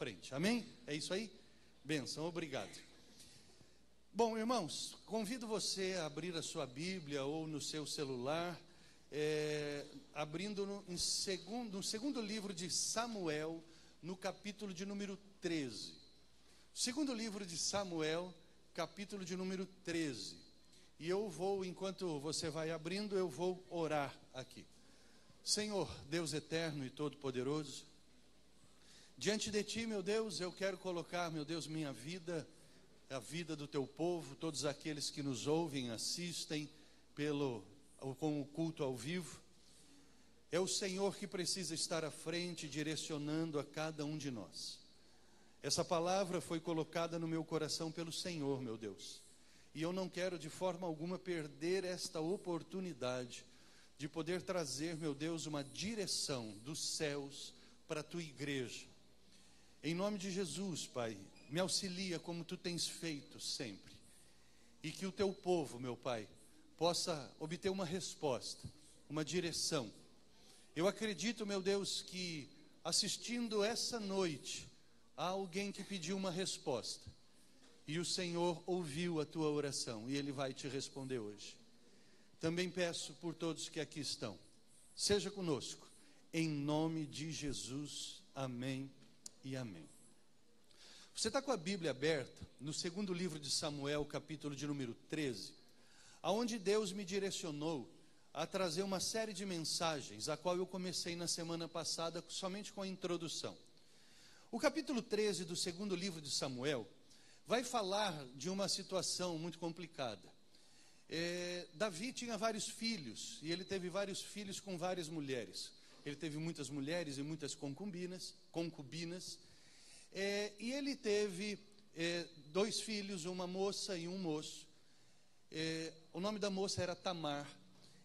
frente. Amém? É isso aí? Bênção, obrigado. Bom, irmãos, convido você a abrir a sua Bíblia ou no seu celular, abrindo no segundo livro de Samuel, no capítulo de número 13. Segundo livro de Samuel, capítulo de número 13. E eu vou, enquanto você vai abrindo, eu vou orar aqui. Senhor, Deus eterno e todo-poderoso, diante de Ti, meu Deus, eu quero colocar, meu Deus, minha vida, a vida do Teu povo, todos aqueles que nos ouvem, assistem com o culto ao vivo. É o Senhor que precisa estar à frente, direcionando a cada um de nós. Essa palavra foi colocada no meu coração pelo Senhor, meu Deus. E eu não quero de forma alguma perder esta oportunidade de poder trazer, meu Deus, uma direção dos céus para a Tua igreja. Em nome de Jesus, Pai, me auxilia como Tu tens feito sempre. E que o Teu povo, meu Pai, possa obter uma resposta, uma direção. Eu acredito, meu Deus, que assistindo essa noite, há alguém que pediu uma resposta. E o Senhor ouviu a tua oração e Ele vai te responder hoje. Também peço por todos que aqui estão. Seja conosco, em nome de Jesus. Amém e amém. Você está com a Bíblia aberta no segundo livro de Samuel, capítulo de número 13, aonde Deus me direcionou a trazer uma série de mensagens, a qual eu comecei na semana passada somente com a introdução. O capítulo 13 do segundo livro de Samuel vai falar de uma situação muito complicada. Davi tinha vários filhos, e ele teve vários filhos com várias mulheres. Ele teve muitas mulheres e muitas concubinas, e ele teve 2 filhos, uma moça e um moço. O nome da moça era Tamar.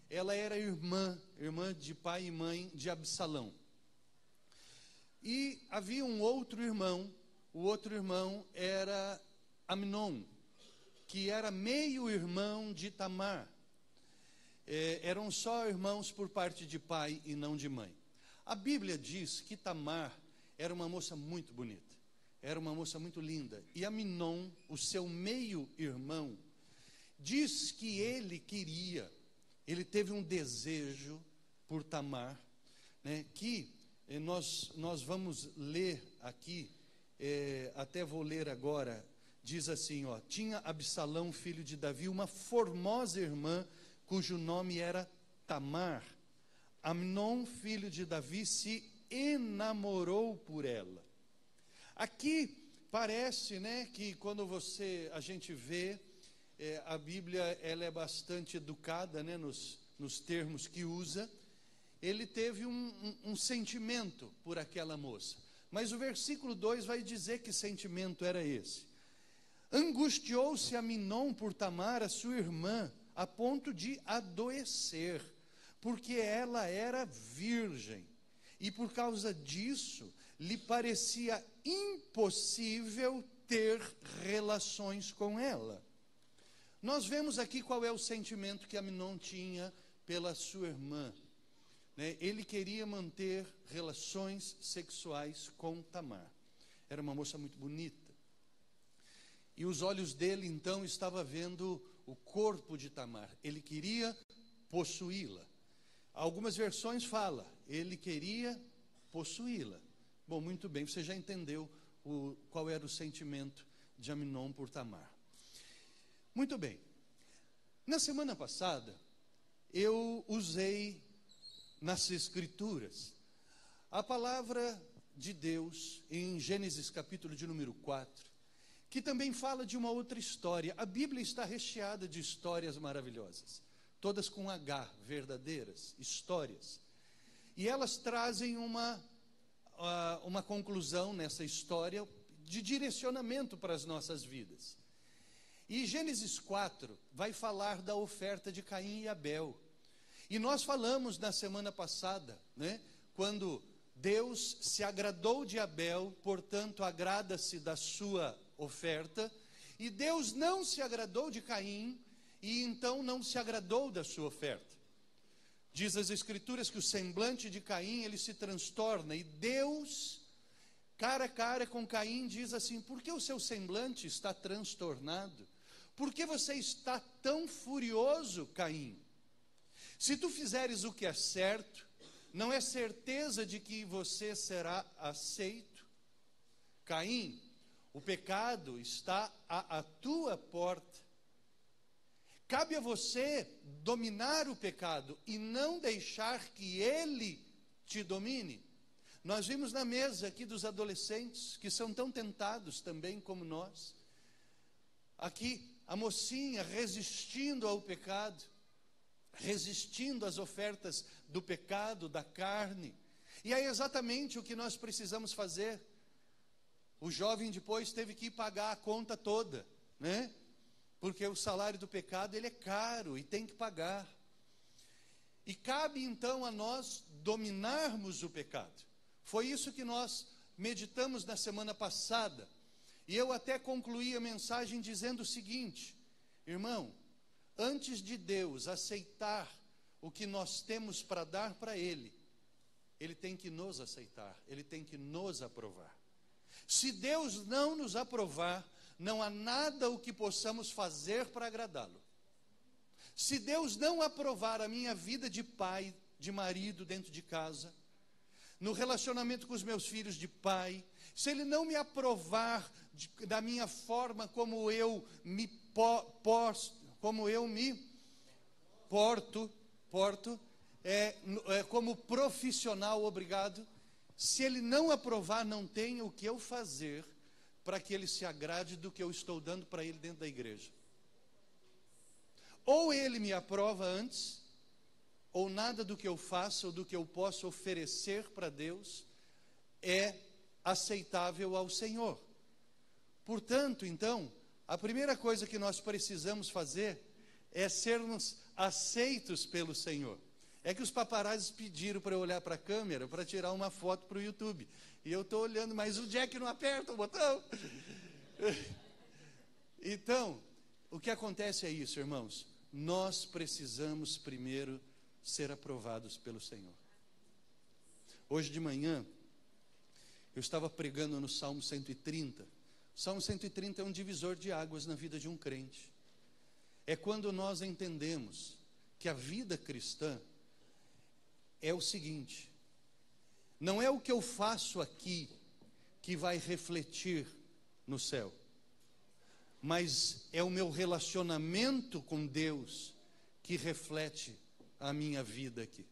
Ela era irmã de pai e mãe de Absalão. E havia um outro irmão, o outro irmão era Amnon, que era meio-irmão de Tamar. Eram só irmãos por parte de pai e não de mãe. A Bíblia diz que Tamar era uma moça muito bonita, era uma moça muito linda. E Amnon, o seu meio-irmão, diz que ele teve um desejo por Tamar, né, que nós vamos ler aqui, até vou ler agora. Diz assim, tinha Absalão, filho de Davi, uma formosa irmã, cujo nome era Tamar. Amnon, filho de Davi, se enamorou por ela. Aqui parece, né, que quando a gente vê, a Bíblia, ela é bastante educada, né, nos termos que usa. Ele teve um sentimento por aquela moça. Mas o versículo 2 vai dizer que sentimento era esse. Angustiou-se Amnon por Tamar, a sua irmã, a ponto de adoecer, porque ela era virgem, e por causa disso lhe parecia impossível ter relações com ela. Nós vemos aqui qual é o sentimento que Amnon tinha pela sua irmã, né? Ele queria manter relações sexuais com Tamar. Era uma moça muito bonita. E os olhos dele então estavam vendo o corpo de Tamar. Ele queria possuí-la. Algumas versões falam, ele queria possuí-la. Bom, muito bem, você já entendeu qual era o sentimento de Amnon por Tamar. Muito bem. Na semana passada, eu usei nas Escrituras a palavra de Deus em Gênesis capítulo de número 4, que também fala de uma outra história. A Bíblia está recheada de histórias maravilhosas, todas com H, verdadeiras histórias. E elas trazem uma conclusão nessa história de direcionamento para as nossas vidas. E Gênesis 4 vai falar da oferta de Caim e Abel. E nós falamos na semana passada, né, quando Deus se agradou de Abel, portanto agrada-se da sua oferta, e Deus não se agradou de Caim, e então não se agradou da sua oferta. Diz as Escrituras que o semblante de Caim, ele se transtorna, e Deus cara a cara com Caim, diz assim: por que o seu semblante está transtornado? Por que você está tão furioso, Caim? Se tu fizeres o que é certo, não é certeza de que você será aceito? Caim, o pecado está à tua porta. Cabe a você dominar o pecado e não deixar que ele te domine. Nós vimos na mesa aqui dos adolescentes, que são tão tentados também como nós. Aqui, a mocinha resistindo ao pecado, resistindo às ofertas do pecado, da carne. E é exatamente o que nós precisamos fazer. O jovem depois teve que pagar a conta toda, né? Porque o salário do pecado, ele é caro e tem que pagar. E cabe então a nós dominarmos o pecado. Foi isso que nós meditamos na semana passada. E eu até concluí a mensagem dizendo o seguinte: irmão, antes de Deus aceitar o que nós temos para dar para Ele, Ele tem que nos aceitar, Ele tem que nos aprovar. Se Deus não nos aprovar, não há nada o que possamos fazer para agradá-lo. Se Deus não aprovar a minha vida de pai, de marido dentro de casa, no relacionamento com os meus filhos de pai, se Ele não me aprovar da minha forma como eu me porto, como profissional, obrigado. Se Ele não aprovar, não tem o que eu fazer para que Ele se agrade do que eu estou dando para Ele dentro da igreja. Ou Ele me aprova antes, ou nada do que eu faço ou do que eu posso oferecer para Deus é aceitável ao Senhor. Portanto, então, a primeira coisa que nós precisamos fazer é sermos aceitos pelo Senhor. É que os paparazzis pediram para eu olhar para a câmera para tirar uma foto para o YouTube. E eu estou olhando, mas o Jack não aperta o botão. Então, o que acontece é isso, irmãos. Nós precisamos primeiro ser aprovados pelo Senhor. Hoje de manhã, eu estava pregando no Salmo 130. O Salmo 130 é um divisor de águas na vida de um crente. É quando nós entendemos que a vida cristã é o seguinte: não é o que eu faço aqui que vai refletir no céu, mas é o meu relacionamento com Deus que reflete a minha vida aqui.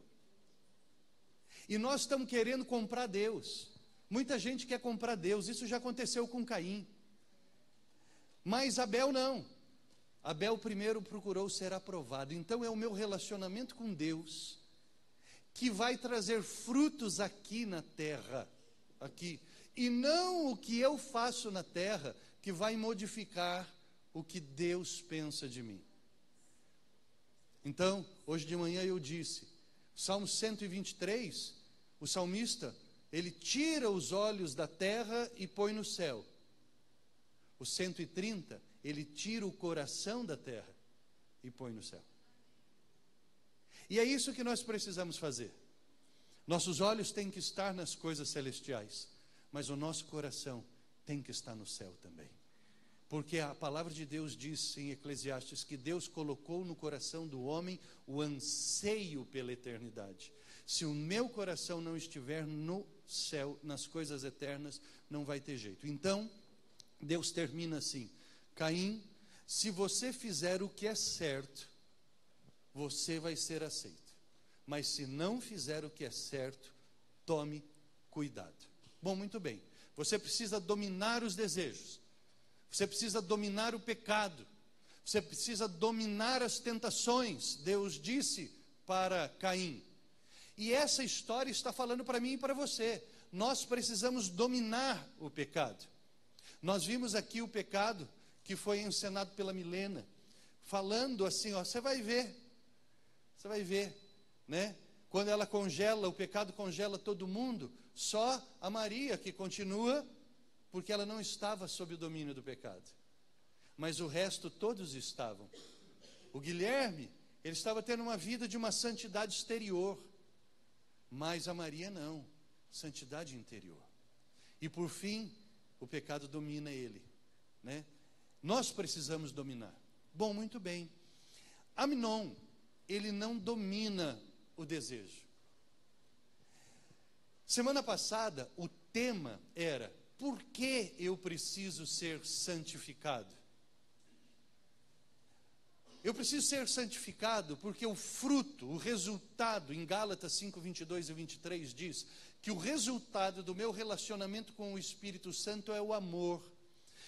E nós estamos querendo comprar Deus. Muita gente quer comprar Deus. Isso já aconteceu com Caim. Mas Abel não. Abel primeiro procurou ser aprovado. Então é o meu relacionamento com Deus que vai trazer frutos aqui na terra, aqui, e não o que eu faço na terra que vai modificar o que Deus pensa de mim. Então, hoje de manhã eu disse, Salmo 123, o salmista, ele tira os olhos da terra e põe no céu. O 130, ele tira o coração da terra e põe no céu. E é isso que nós precisamos fazer. Nossos olhos têm que estar nas coisas celestiais, mas o nosso coração tem que estar no céu também. Porque a palavra de Deus diz em Eclesiastes que Deus colocou no coração do homem o anseio pela eternidade. Se o meu coração não estiver no céu, nas coisas eternas, não vai ter jeito. Então, Deus termina assim: Caim, se você fizer o que é certo, você vai ser aceito. Mas se não fizer o que é certo, tome cuidado. Bom, muito bem. Você precisa dominar os desejos. Você precisa dominar o pecado. Você precisa dominar as tentações. Deus disse para Caim. E essa história está falando para mim e para você. Nós precisamos dominar o pecado. Nós vimos aqui o pecado que foi encenado pela Milena, falando assim, ó, você vai ver, né? Quando ela congela, o pecado congela todo mundo, só a Maria que continua, porque ela não estava sob o domínio do pecado. Mas o resto todos estavam. O Guilherme, ele estava tendo uma vida de uma santidade exterior, mas a Maria não, santidade interior. E por fim, o pecado domina ele, né? Nós precisamos dominar. Bom, muito bem. Amnon, ele não domina o desejo. Semana passada, o tema era: por que eu preciso ser santificado? Eu preciso ser santificado porque o fruto, o resultado, em Gálatas 5, 22 e 23 diz que o resultado do meu relacionamento com o Espírito Santo é o amor.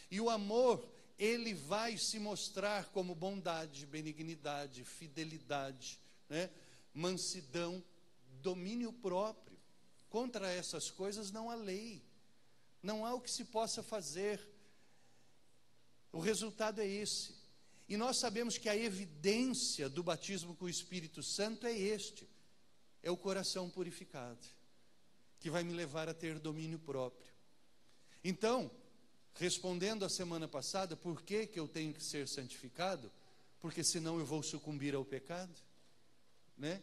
E o amor, ele vai se mostrar como bondade, benignidade, fidelidade, né? Mansidão, domínio próprio. Contra essas coisas não há lei, não há o que se possa fazer. O resultado é esse. E nós sabemos que a evidência do batismo com o Espírito Santo é este: é o coração purificado, que vai me levar a ter domínio próprio. Então, respondendo à semana passada, por que eu tenho que ser santificado? Porque senão eu vou sucumbir ao pecado, né?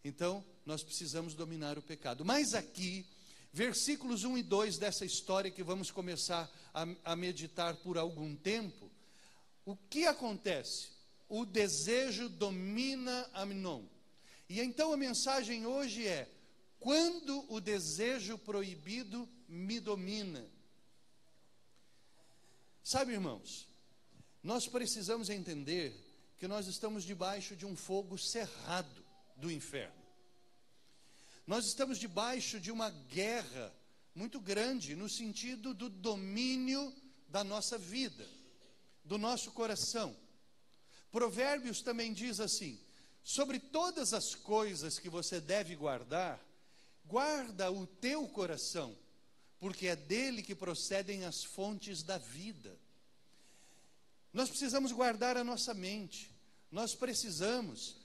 Então, nós precisamos dominar o pecado. Mas aqui, versículos 1 e 2 dessa história que vamos começar a meditar por algum tempo, o que acontece? O desejo domina Amnon. E então a mensagem hoje é: quando o desejo proibido me domina. Sabe, irmãos, nós precisamos entender que nós estamos debaixo de um fogo cerrado do inferno. Nós estamos debaixo de uma guerra muito grande no sentido do domínio da nossa vida, do nosso coração. Provérbios também diz assim: sobre todas as coisas que você deve guardar, guarda o teu coração, porque é dele que procedem as fontes da vida. Nós precisamos guardar a nossa mente, nós precisamos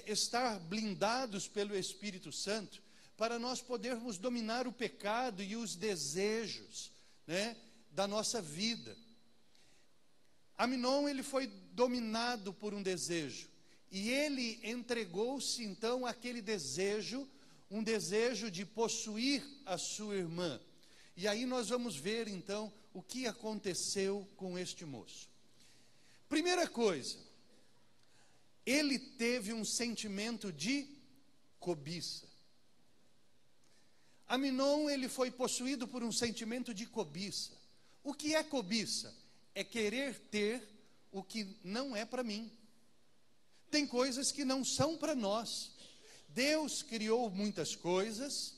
estar blindados pelo Espírito Santo, para nós podermos dominar o pecado e os desejos, né, da nossa vida. Amnon, ele foi dominado por um desejo, e ele entregou-se então àquele desejo, um desejo de possuir a sua irmã. E aí nós vamos ver então o que aconteceu com este moço. Primeira coisa, ele teve um sentimento de cobiça. Amnon, ele foi possuído por um sentimento de cobiça. O que é cobiça? É querer ter o que não é para mim. Tem coisas que não são para nós. Deus criou muitas coisas,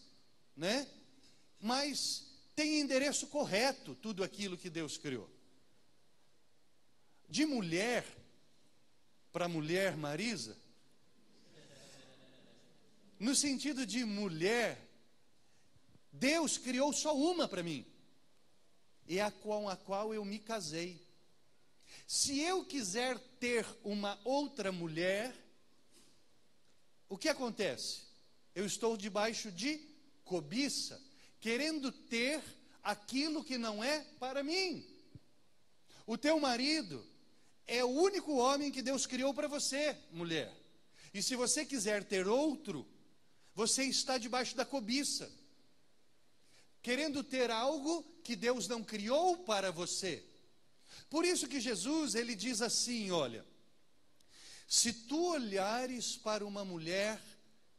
né? Mas tem endereço correto tudo aquilo que Deus criou. De mulher para mulher Marisa, no sentido de mulher, Deus criou só uma para mim, e é com a qual eu me casei. Se eu quiser ter uma outra mulher, o que acontece? Eu estou debaixo de cobiça, querendo ter aquilo que não é para mim. O teu marido é o único homem que Deus criou para você, mulher. E se você quiser ter outro, você está debaixo da cobiça, querendo ter algo que Deus não criou para você. Por isso que Jesus, ele diz assim, olha: se tu olhares para uma mulher,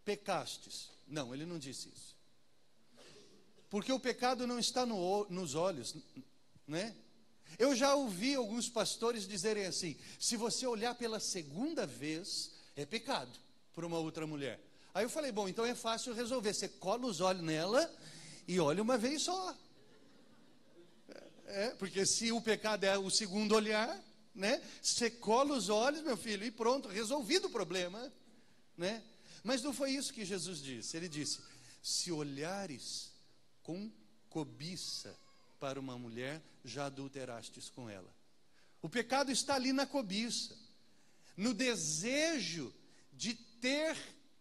pecastes. Não, ele não disse isso. Porque o pecado não está nos olhos, né? Eu já ouvi alguns pastores dizerem assim: se você olhar pela segunda vez, é pecado para uma outra mulher. Aí eu falei: bom, então é fácil resolver. Você cola os olhos nela e olha uma vez só. Porque se o pecado é o segundo olhar, né? Você cola os olhos, meu filho, e pronto, resolvido o problema, né? Mas não foi isso que Jesus disse. Ele disse: se olhares com cobiça para uma mulher, já adulterastes com ela. O pecado está ali na cobiça, no desejo de ter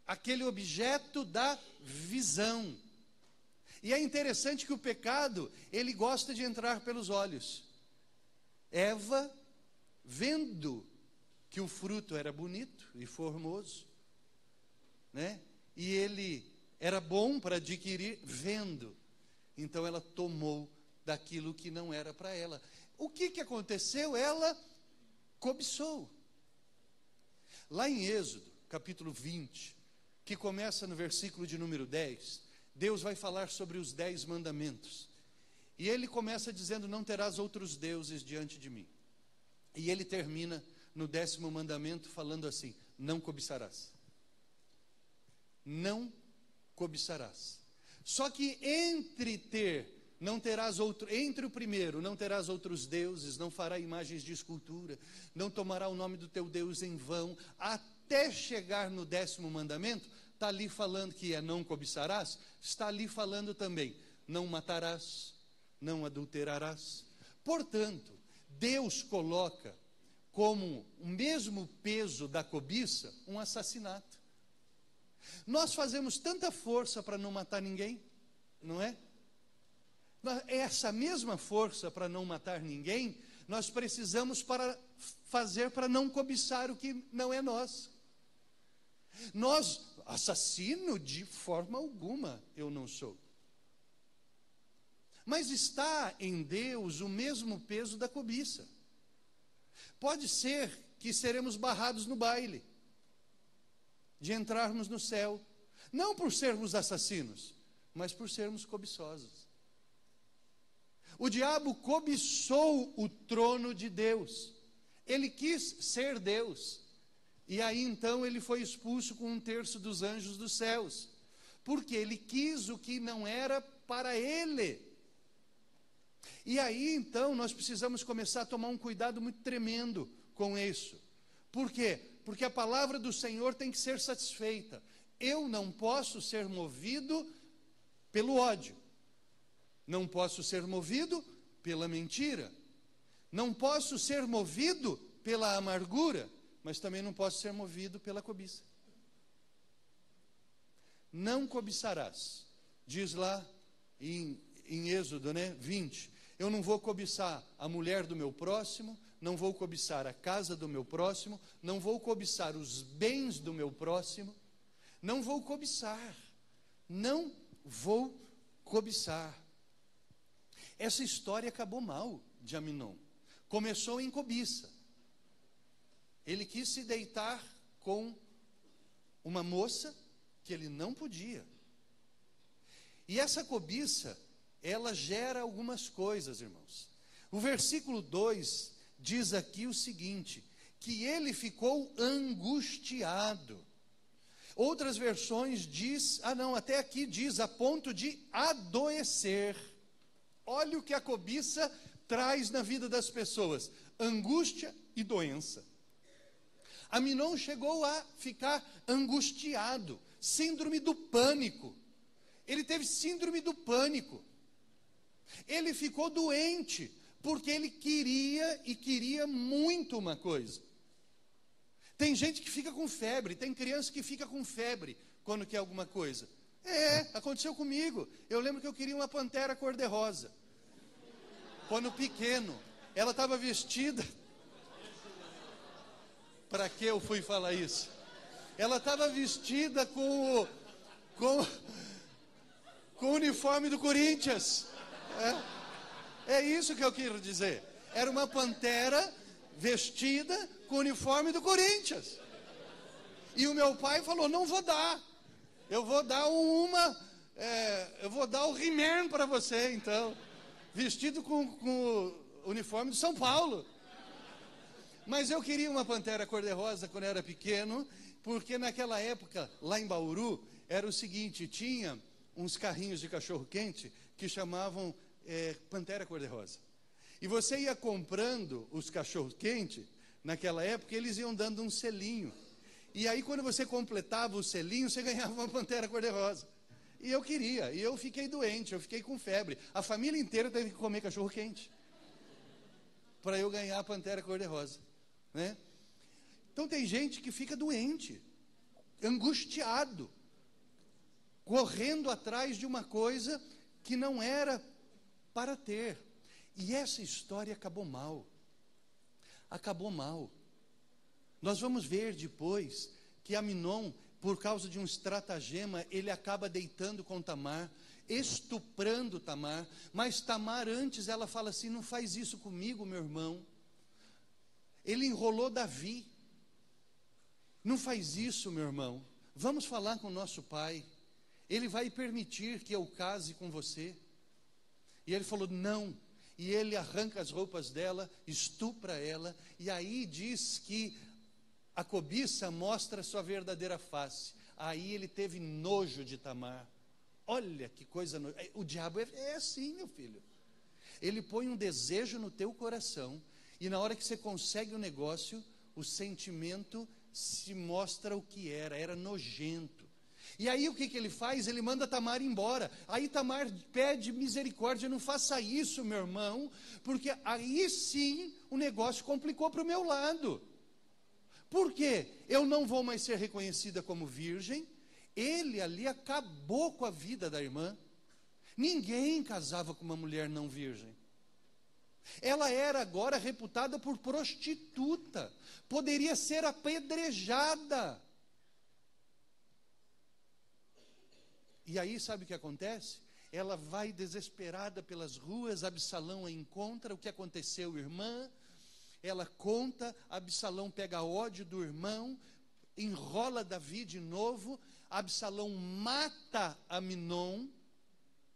aquele objeto da visão. E é interessante que o pecado, ele gosta de entrar pelos olhos. Eva, vendo que o fruto era bonito e formoso, né? E ele era bom para adquirir, vendo. Então ela tomou daquilo que não era para ela. O que aconteceu? Ela cobiçou. Lá em Êxodo, capítulo 20, que começa no versículo de número 10, Deus vai falar sobre os 10 mandamentos. E ele começa dizendo: não terás outros deuses diante de mim. E ele termina no 10º mandamento falando assim: não cobiçarás. Não cobiçarás. Só que entre o primeiro, não terás outros deuses, não fará imagens de escultura, não tomará o nome do teu Deus em vão, até chegar no 10º mandamento, está ali falando que é não cobiçarás, está ali falando também, não matarás, não adulterarás. Portanto, Deus coloca como o mesmo peso da cobiça um assassinato. Nós fazemos tanta força para não matar ninguém, não é? Essa mesma força para não matar ninguém, nós precisamos fazer para não cobiçar o que não é nosso. Assassino de forma alguma eu não sou. Mas está em Deus o mesmo peso da cobiça. Pode ser que seremos barrados no baile, de entrarmos no céu, não por sermos assassinos, mas por sermos cobiçosos. O diabo cobiçou o trono de Deus, ele quis ser Deus, e aí então ele foi expulso com 1/3 dos anjos dos céus, porque ele quis o que não era para ele. E aí então nós precisamos começar a tomar um cuidado muito tremendo com isso. Por quê? Porque a palavra do Senhor tem que ser satisfeita. Eu não posso ser movido pelo ódio, não posso ser movido pela mentira, não posso ser movido pela amargura, mas também não posso ser movido pela cobiça. Não cobiçarás, diz lá em Êxodo 20, eu não vou cobiçar a mulher do meu próximo, não vou cobiçar a casa do meu próximo, não vou cobiçar os bens do meu próximo, não vou cobiçar, não vou cobiçar. Essa história acabou mal de Aminon. Começou em cobiça. Ele quis se deitar com uma moça que ele não podia. E essa cobiça, ela gera algumas coisas, irmãos. O versículo 2 diz aqui o seguinte, que ele ficou angustiado. Outras versões até aqui diz, a ponto de adoecer. Olha o que a cobiça traz na vida das pessoas: angústia e doença. Aminon chegou a ficar angustiado, síndrome do pânico. Ele teve síndrome do pânico. Ele ficou doente, porque ele queria muito uma coisa. Tem gente que fica com febre, tem criança que fica com febre quando quer alguma coisa. Aconteceu comigo. Eu lembro que eu queria uma pantera cor-de-rosa. Quando pequeno, ela estava vestida. Para que eu fui falar isso? Ela estava vestida com o uniforme do Corinthians. É isso que eu quero dizer. Era uma pantera vestida com o uniforme do Corinthians. E o meu pai falou: não vou dar. Eu vou dar eu vou dar o He-Man para você, então. Vestido com o uniforme do São Paulo. Mas eu queria uma pantera cor-de-rosa quando eu era pequeno, porque naquela época, lá em Bauru, era o seguinte, tinha uns carrinhos de cachorro-quente que chamavam pantera cor-de-rosa. E você ia comprando os cachorro-quente, naquela época, eles iam dando um selinho. E aí, quando você completava o selinho, você ganhava uma pantera cor-de-rosa. E eu queria, e eu fiquei doente, eu fiquei com febre. A família inteira teve que comer cachorro-quente para eu ganhar a pantera cor-de-rosa, né? Então tem gente que fica doente, angustiado, correndo atrás de uma coisa que não era para ter. E essa história acabou mal. Acabou mal. Nós vamos ver depois que Aminon, por causa de um estratagema, ele acaba deitando com Tamar. estuprando Tamar, mas Tamar antes ela fala assim: não faz isso comigo, meu irmão. Ele enrolou Davi. Não faz isso, meu irmão. Vamos falar com o nosso pai. Ele vai permitir que eu case com você. E ele falou: não. E ele arranca as roupas dela, estupra ela, e aí diz que a cobiça mostra sua verdadeira face. Aí ele teve nojo de Tamar. Olha que coisa. O diabo é assim, meu filho. Ele põe um desejo no teu coração, e na hora que você consegue o negócio, o sentimento se mostra o que era nojento. E aí o que ele faz? Ele manda Tamar embora. Aí Tamar pede misericórdia: não faça isso, meu irmão, porque aí sim o negócio complicou para o meu lado. Por quê? Eu não vou mais ser reconhecida como virgem. Ele ali acabou com a vida da irmã. Ninguém casava com uma mulher não virgem. Ela era agora reputada por prostituta, poderia ser apedrejada. E aí sabe o que acontece? Ela vai desesperada pelas ruas, Absalão a encontra. O que aconteceu, irmã? Ela conta, Absalão pega ódio do irmão, enrola Davi de novo. Absalão mata Aminon,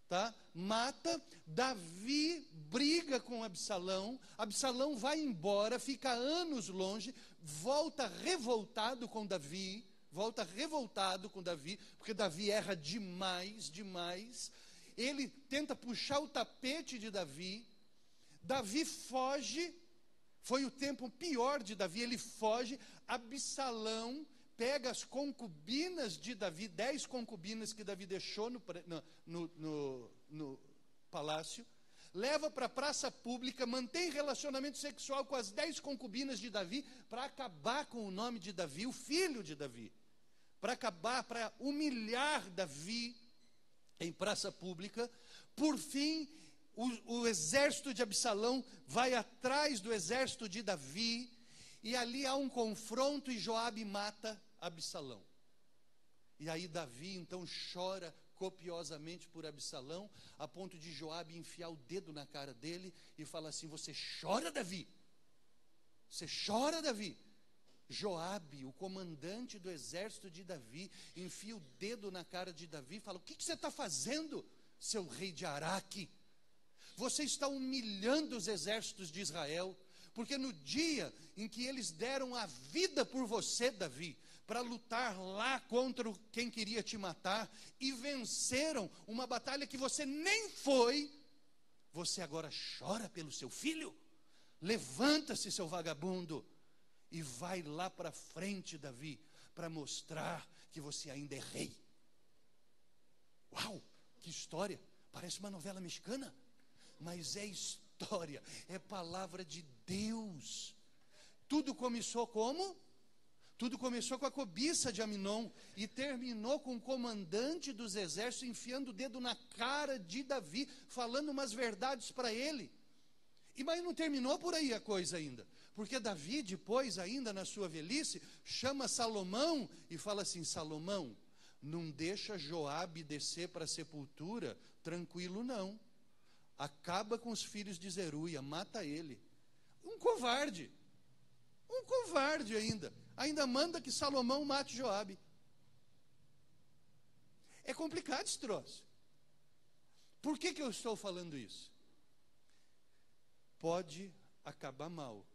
tá? Mata. Davi briga com Absalão. Absalão vai embora, fica anos longe, volta revoltado com Davi, porque Davi erra demais. Ele tenta puxar o tapete de Davi. Davi foge. Foi o tempo pior de Davi, ele foge. Absalão pega as concubinas de Davi, 10 concubinas que Davi deixou no palácio, leva para a praça pública, mantém relacionamento sexual com as 10 concubinas de Davi, para acabar com o nome de Davi, o filho de Davi, para humilhar Davi em praça pública. Por fim, o exército de Absalão vai atrás do exército de Davi, e ali há um confronto e Joabe mata Absalão. E aí Davi então chora copiosamente por Absalão, a ponto de Joabe enfiar o dedo na cara dele e fala assim: você chora, Davi? Você chora, Davi? Joabe, o comandante do exército de Davi, enfia o dedo na cara de Davi e fala: o que você está fazendo, seu rei de Araque? Você está humilhando os exércitos de Israel, porque no dia em que eles deram a vida por você, Davi, para lutar lá contra quem queria te matar, e venceram uma batalha que você nem foi, você agora chora pelo seu filho? Levanta-se, seu vagabundo, e vai lá para frente, Davi, para mostrar que você ainda é rei. Uau, que história! Parece uma novela mexicana, mas é história, é palavra de Deus. Tudo começou como? Tudo começou com a cobiça de Aminon e terminou com o comandante dos exércitos enfiando o dedo na cara de Davi, falando umas verdades para ele. Mas não terminou por aí a coisa ainda, porque Davi depois, ainda na sua velhice, chama Salomão e fala assim: Salomão, não deixa Joabe descer para a sepultura tranquilo não. Acaba com os filhos de Zeruia, mata ele. Um covarde ainda manda que Salomão mate Joabe. É complicado esse troço. Por que eu estou falando isso? Pode acabar mal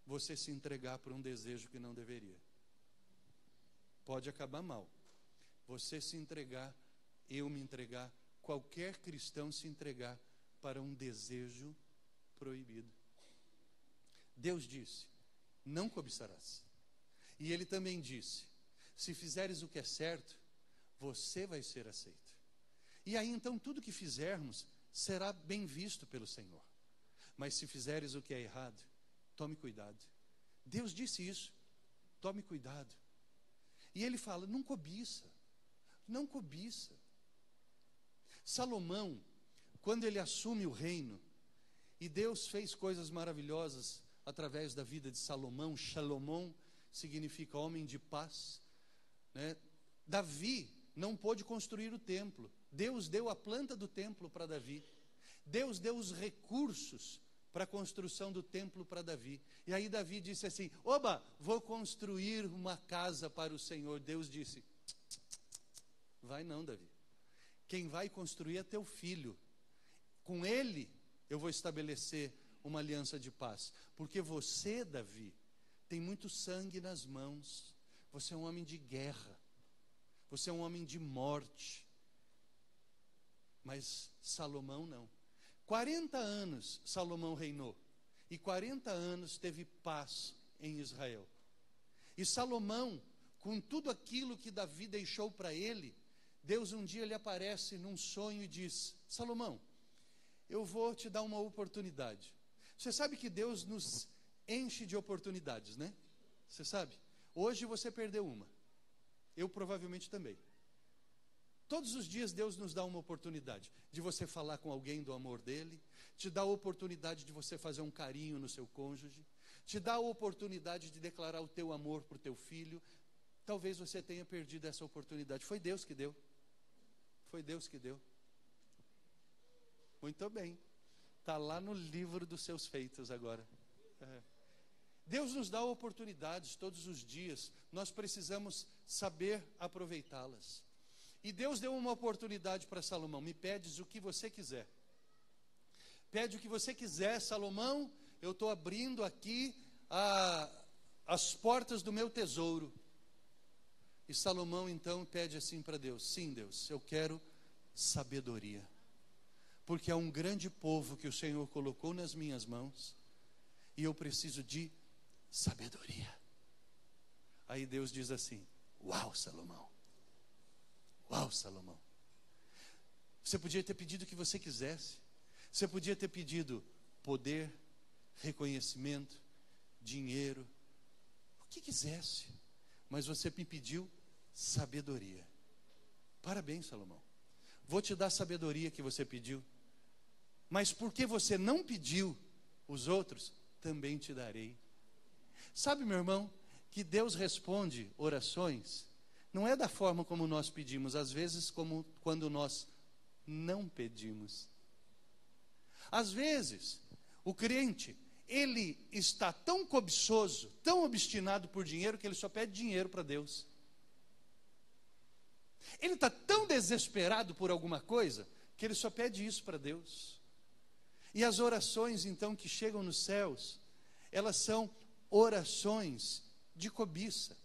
você se entregar por um desejo que não deveria. Pode acabar mal você se entregar, eu me entregar, qualquer cristão se entregar para um desejo proibido. Deus disse: não cobiçarás. E ele também disse: se fizeres o que é certo, você vai ser aceito. E aí então tudo que fizermos será bem visto pelo Senhor. Mas se fizeres o que é errado, tome cuidado. Deus disse isso: tome cuidado. E ele fala: não cobiça. Não cobiça. Salomão, quando ele assume o reino, e Deus fez coisas maravilhosas através da vida de Salomão. Shalomon significa homem de paz, né? Davi não pôde construir o templo. Deus deu a planta do templo para Davi. Deus deu os recursos para a construção do templo para Davi. E aí Davi disse assim: oba, vou construir uma casa para o Senhor. Deus disse: vai não, Davi. Quem vai construir é teu filho. Com ele eu vou estabelecer uma aliança de paz. Porque você, Davi, tem muito sangue nas mãos. Você é um homem de guerra. Você é um homem de morte. Mas Salomão não. 40 anos Salomão reinou. E 40 anos teve paz em Israel. E Salomão, com tudo aquilo que Davi deixou para ele, Deus um dia lhe aparece num sonho e diz: Salomão, eu vou te dar uma oportunidade. Você sabe que Deus nos enche de oportunidades, né? Você sabe? Hoje você perdeu uma. Eu provavelmente também. Todos os dias Deus nos dá uma oportunidade de você falar com alguém do amor dele, te dá a oportunidade de você fazer um carinho no seu cônjuge, te dá a oportunidade de declarar o teu amor para o teu filho. Talvez você tenha perdido essa oportunidade. Foi Deus que deu. Foi Deus que deu. Muito bem. Está lá no livro dos seus feitos agora. Deus nos dá oportunidades todos os dias. Nós precisamos saber aproveitá-las. E Deus deu uma oportunidade para Salomão: me pedes o que você quiser. Pede o que você quiser, Salomão. Eu estou abrindo aqui as portas do meu tesouro. E Salomão então pede assim para Deus: sim, Deus, eu quero sabedoria. Porque é um grande povo que o Senhor colocou nas minhas mãos. E eu preciso de sabedoria. Aí Deus diz assim: uau, Salomão. Uau, Salomão. Você podia ter pedido o que você quisesse. Você podia ter pedido poder, reconhecimento, dinheiro, o que quisesse. Mas você me pediu sabedoria. Parabéns, Salomão. Vou te dar a sabedoria que você pediu. Mas porque você não pediu os outros, também te darei. Sabe, meu irmão, que Deus responde orações, não é da forma como nós pedimos, às vezes como quando nós não pedimos. Às vezes, o crente, ele está tão cobiçoso, tão obstinado por dinheiro, que ele só pede dinheiro para Deus. Ele está tão desesperado por alguma coisa, que ele só pede isso para Deus. E as orações, então, que chegam nos céus, elas são orações de cobiça.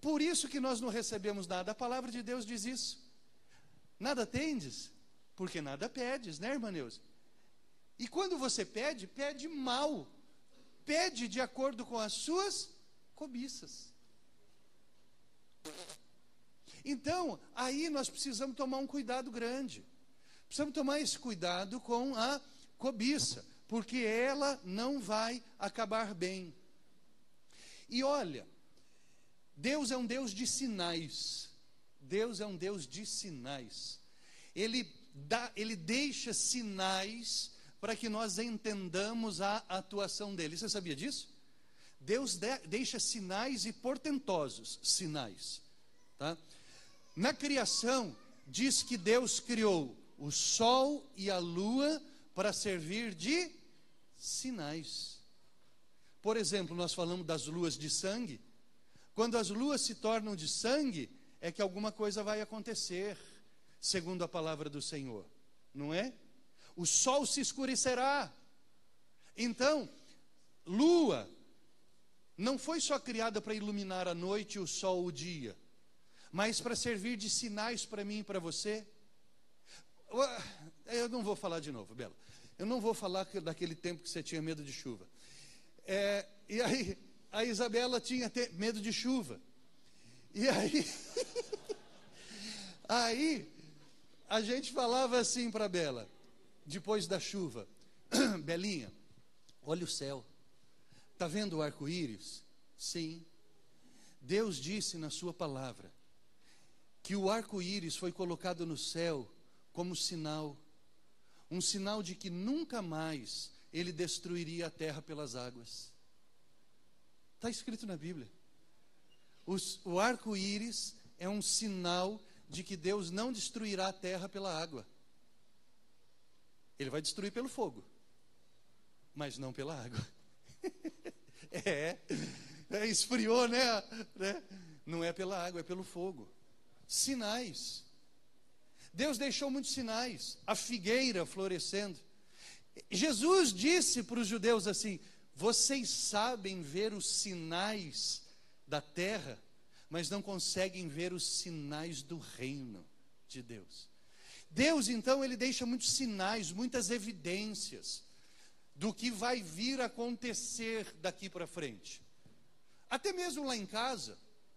Por isso que nós não recebemos nada. A palavra de Deus diz isso. Nada tendes, porque nada pedes, né, irmã Neuza? E quando você pede, pede mal. Pede de acordo com as suas cobiças. Então, aí nós precisamos tomar um cuidado grande. Precisamos tomar esse cuidado com a cobiça, porque ela não vai acabar bem. E olha, Deus é um Deus de sinais. Deus é um Deus de sinais. Ele deixa sinais para que nós entendamos a atuação dele. Você sabia disso? Deus deixa sinais e portentosos sinais. Tá? Na criação, diz que Deus criou o sol e a lua para servir de sinais. Por exemplo, nós falamos das luas de sangue. Quando as luas se tornam de sangue, é que alguma coisa vai acontecer, segundo a palavra do Senhor, não é? O sol se escurecerá. Então, lua não foi só criada para iluminar a noite e o sol o dia, mas para servir de sinais para mim e para você. Eu não vou falar de novo, Bela. Eu não vou falar daquele tempo que você tinha medo de chuva. E aí, a Isabela tinha medo de chuva. E aí, aí a gente falava assim para Bela, depois da chuva: Belinha, olha o céu. Está vendo o arco-íris? Sim. Deus disse na sua palavra que o arco-íris foi colocado no céu como sinal, um sinal de que nunca mais ele destruiria a terra pelas águas. Está escrito na Bíblia. O arco-íris é um sinal de que Deus não destruirá a terra pela água. Ele vai destruir pelo fogo, mas não pela água. Esfriou, né? Não é pela água, é pelo fogo. Sinais. Deus deixou muitos sinais. A figueira florescendo. Jesus disse para os judeus assim: vocês sabem ver os sinais da terra, mas não conseguem ver os sinais do reino de Deus. Deus, então, ele deixa muitos sinais, muitas evidências do que vai vir a acontecer daqui para frente. Até mesmo lá em casa,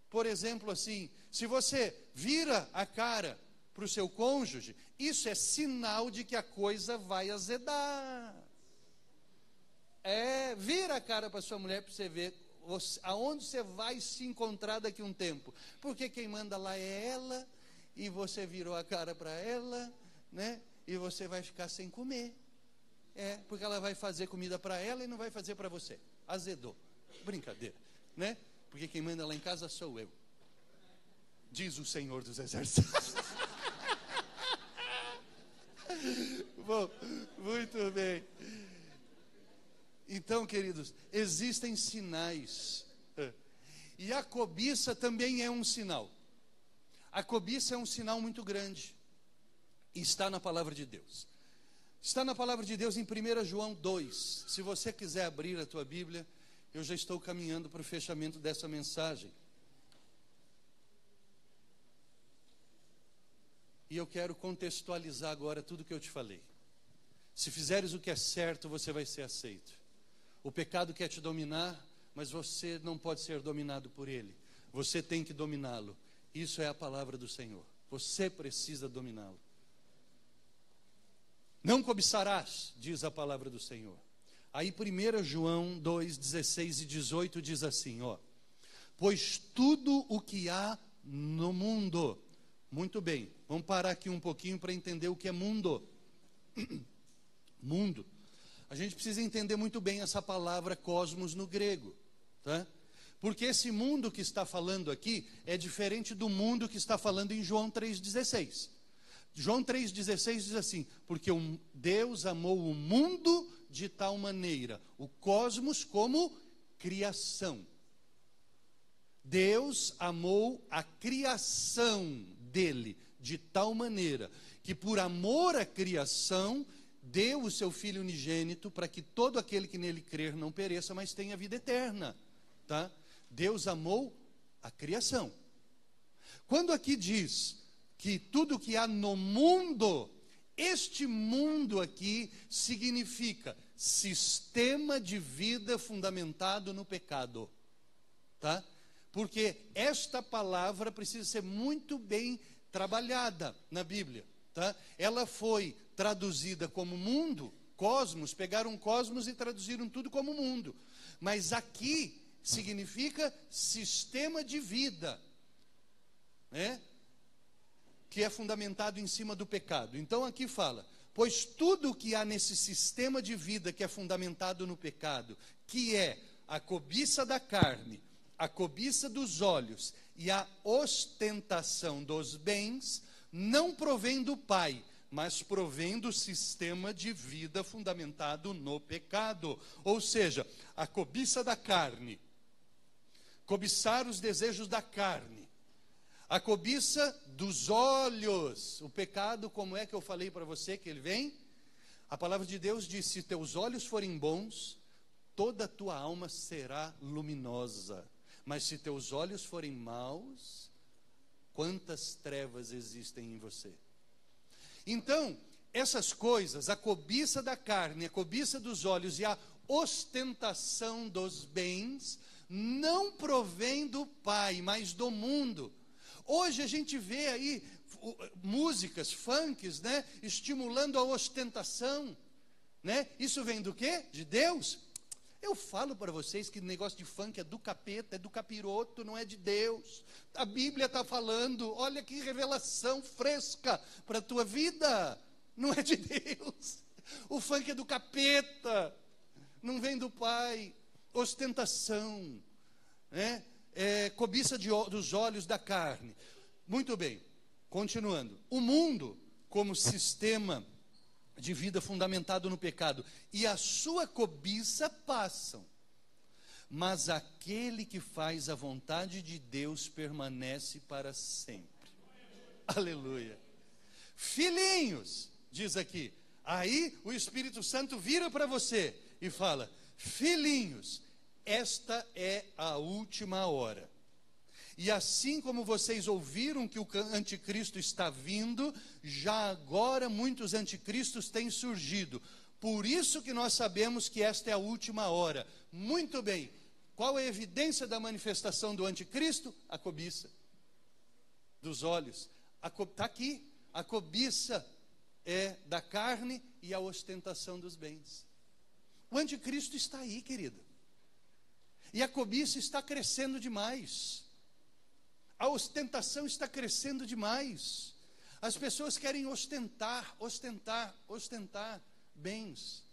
por exemplo, assim, se você vira a cara para o seu cônjuge, isso é sinal de que a coisa vai azedar. Vira a cara para sua mulher para você ver aonde você vai se encontrar daqui a um tempo. Porque quem manda lá é ela, e você virou a cara para ela, né? E você vai ficar sem comer. Porque ela vai fazer comida para ela e não vai fazer para você. Azedou. Brincadeira, né? Porque quem manda lá em casa sou eu, diz o Senhor dos Exércitos. Bom, muito bem. Então, queridos, existem sinais. E a cobiça também é um sinal. A cobiça é um sinal muito grande. E está na palavra de Deus. Está na palavra de Deus em 1 João 2. Se você quiser abrir a tua Bíblia, eu já estou caminhando para o fechamento dessa mensagem. E eu quero contextualizar agora tudo que eu te falei. Se fizeres o que é certo, você vai ser aceito. O pecado quer te dominar, mas você não pode ser dominado por ele. Você tem que dominá-lo. Isso é a palavra do Senhor. Você precisa dominá-lo. Não cobiçarás, diz a palavra do Senhor. Aí 1 João 2, 16 e 18 diz assim, pois tudo o que há no mundo. Muito bem, vamos parar aqui um pouquinho para entender o que é mundo. Mundo. A gente precisa entender muito bem essa palavra cosmos no grego, tá? Porque esse mundo que está falando aqui é diferente do mundo que está falando em João 3,16. João 3,16 diz assim, porque Deus amou o mundo de tal maneira, o cosmos como criação. Deus amou a criação dele de tal maneira, que por amor à criação, deu o seu Filho unigênito para que todo aquele que nele crer não pereça, mas tenha vida eterna, tá? Deus amou a criação. Quando aqui diz que tudo que há no mundo, este mundo aqui significa sistema de vida fundamentado no pecado, tá? Porque esta palavra precisa ser muito bem trabalhada na Bíblia, tá? Ela foi traduzida como mundo, cosmos, pegaram cosmos e traduziram tudo como mundo. Mas aqui significa sistema de vida, né? Que é fundamentado em cima do pecado. Então aqui fala, pois tudo que há nesse sistema de vida que é fundamentado no pecado, que é a cobiça da carne, a cobiça dos olhos e a ostentação dos bens, não provém do Pai, mas provém do sistema de vida fundamentado no pecado. Ou seja, a cobiça da carne, cobiçar os desejos da carne, a cobiça dos olhos. O pecado, como é que eu falei para você que ele vem? A palavra de Deus diz, se teus olhos forem bons, toda a tua alma será luminosa. Mas se teus olhos forem maus, quantas trevas existem em você? Então, essas coisas, a cobiça da carne, a cobiça dos olhos e a ostentação dos bens, não provém do Pai, mas do mundo. Hoje a gente vê aí músicas, funks, né, estimulando a ostentação, né? Isso vem do quê? De Deus? Eu falo para vocês que negócio de funk é do capeta, é do capiroto, não é de Deus. A Bíblia está falando, olha que revelação fresca para a tua vida, não é de Deus. O funk é do capeta, não vem do Pai. Ostentação, né? Cobiça dos olhos da carne. Muito bem, Continuando, o mundo como sistema de vida fundamentado no pecado e a sua cobiça passam, mas aquele que faz a vontade de Deus permanece para sempre. Aleluia. Filhinhos, diz aqui. Aí o Espírito Santo vira para você e fala: filhinhos, esta é a última hora. E assim como vocês ouviram que o anticristo está vindo, já agora muitos anticristos têm surgido. Por isso que nós sabemos que esta é a última hora. Muito bem. Qual é a evidência da manifestação do anticristo? A cobiça dos olhos. Está aqui. A cobiça é da carne e a ostentação dos bens. O anticristo está aí, querido. E a cobiça está crescendo demais. A ostentação está crescendo demais. As pessoas querem ostentar bens.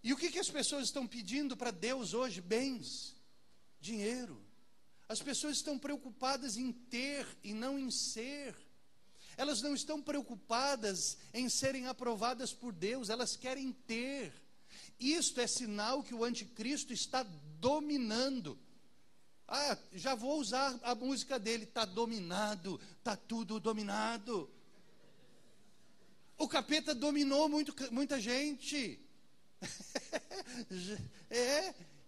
E o que as pessoas estão pedindo para Deus hoje? Bens, dinheiro. As pessoas estão preocupadas em ter e não em ser. Elas não estão preocupadas em serem aprovadas por Deus, elas querem ter. Isto é sinal que o anticristo está dominando. Ah, já vou usar a música dele, está dominado, está tudo dominado. O capeta dominou muita gente.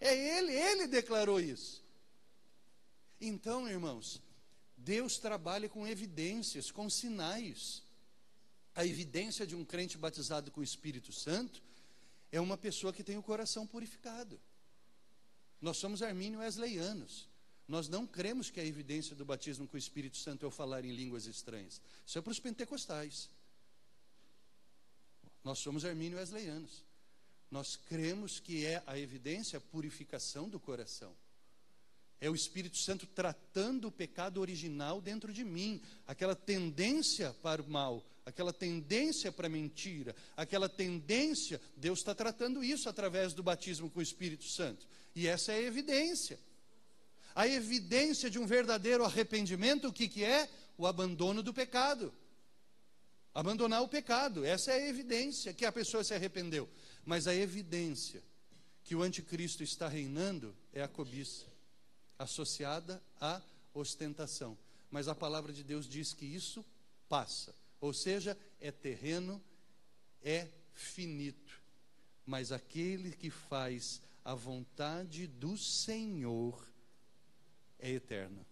Ele declarou isso. Então, irmãos, Deus trabalha com evidências, com sinais. A evidência de um crente batizado com o Espírito Santo é uma pessoa que tem o coração purificado. Nós somos armínio-wesleyanos. Nós não cremos que a evidência do batismo com o Espírito Santo é o falar em línguas estranhas. Isso é para os pentecostais. Nós somos armínio-wesleyanos. Nós cremos que é a evidência, a purificação do coração. É o Espírito Santo tratando o pecado original dentro de mim. Aquela tendência para o mal, aquela tendência para a mentira, aquela tendência, Deus está tratando isso através do batismo com o Espírito Santo. E essa é a evidência. A evidência de um verdadeiro arrependimento, o que é? O abandono do pecado. Abandonar o pecado, essa é a evidência que a pessoa se arrependeu. Mas a evidência que o anticristo está reinando é a cobiça, associada à ostentação. Mas a palavra de Deus diz que isso passa. Ou seja, é terreno, é finito. Mas aquele que faz a vontade do Senhor é eterno.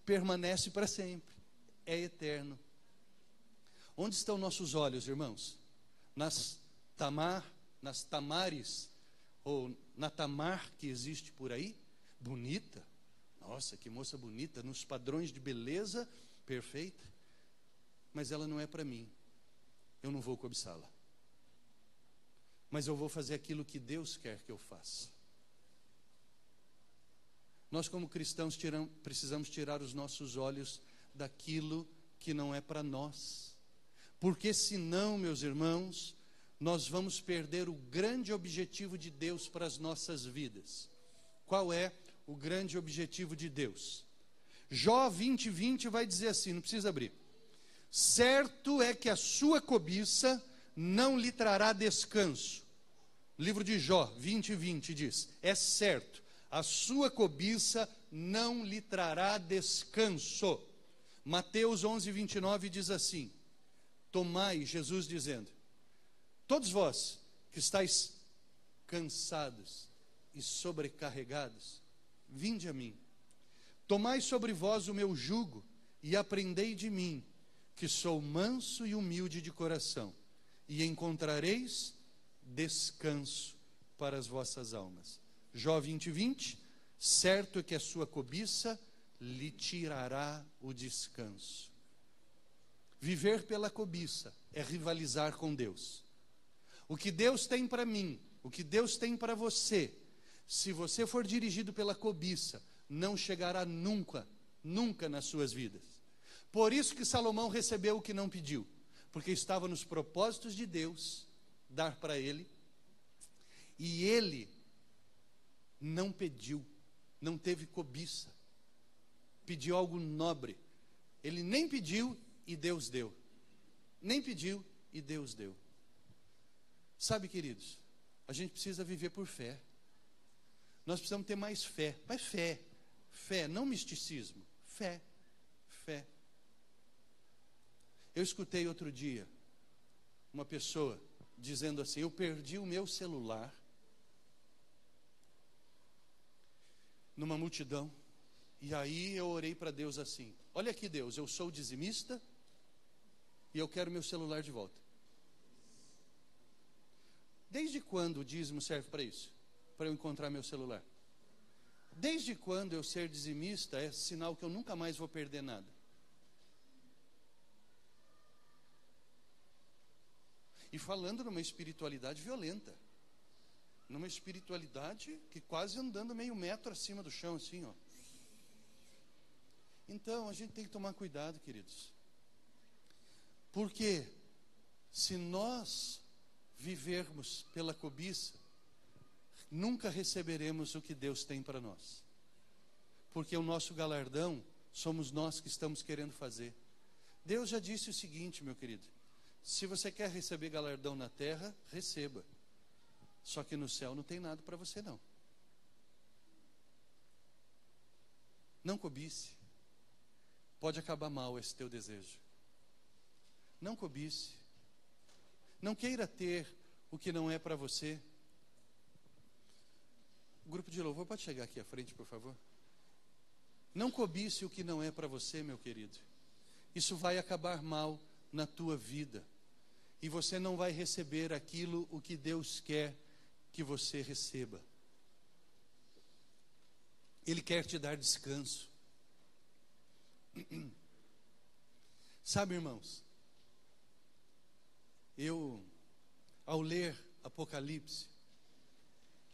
Permanece para sempre. É eterno. Onde estão nossos olhos, irmãos? Nas tamares, ou na Tamar que existe por aí? Bonita. Nossa, que moça bonita, nos padrões de beleza, perfeita. Mas ela não é para mim. Eu não vou cobiçá-la. Mas eu vou fazer aquilo que Deus quer que eu faça. Nós, como cristãos, precisamos tirar os nossos olhos daquilo que não é para nós. Porque senão, meus irmãos, nós vamos perder o grande objetivo de Deus para as nossas vidas. Qual é o grande objetivo de Deus? Jó 20:20 vai dizer assim, não precisa abrir. Certo é que a sua cobiça não lhe trará descanso. Livro de Jó 20:20 diz, é certo, a sua cobiça não lhe trará descanso. Mateus 11:29 diz assim, tomai, Jesus dizendo, todos vós que estáis cansados e sobrecarregados, vinde a mim. Tomai sobre vós o meu jugo e aprendei de mim, que sou manso e humilde de coração, e encontrareis descanso para as vossas almas. Jó 20:20, certo é que a sua cobiça lhe tirará o descanso. Viver pela cobiça é rivalizar com Deus. O que Deus tem para mim, o que Deus tem para você, se você for dirigido pela cobiça, não chegará nunca nas suas vidas. Por isso que Salomão recebeu o que não pediu, porque estava nos propósitos de Deus dar para ele, e ele não pediu, não teve cobiça, pediu algo nobre. Ele nem pediu e Deus deu. Nem pediu e Deus deu. Sabe, queridos, a gente precisa viver por fé. Nós precisamos ter mais fé. Mas fé, fé, não misticismo. Fé, fé. Eu escutei outro dia uma pessoa dizendo assim: eu perdi o meu celular numa multidão, e aí eu orei para Deus assim: olha aqui, Deus, eu sou dizimista e eu quero meu celular de volta. Desde quando o dízimo serve para isso? Para eu encontrar meu celular? Desde quando eu ser dizimista é sinal que eu nunca mais vou perder nada? E falando numa espiritualidade violenta, numa espiritualidade que quase andando meio metro acima do chão, assim, ó. Então, a gente tem que tomar cuidado, queridos. Porque se nós vivermos pela cobiça, nunca receberemos o que Deus tem para nós. Porque o nosso galardão somos nós que estamos querendo fazer. Deus já disse o seguinte, meu querido: se você quer receber galardão na terra, receba. Só que no céu não tem nada para você, não. Não cobice. Pode acabar mal esse teu desejo. Não cobice. Não queira ter o que não é para você. O grupo de louvor pode chegar aqui à frente, por favor? Não cobice o que não é para você, meu querido. Isso vai acabar mal na tua vida. E você não vai receber aquilo o que Deus quer que você receba. Ele quer te dar descanso. Sabe, irmãos, eu, ao ler Apocalipse,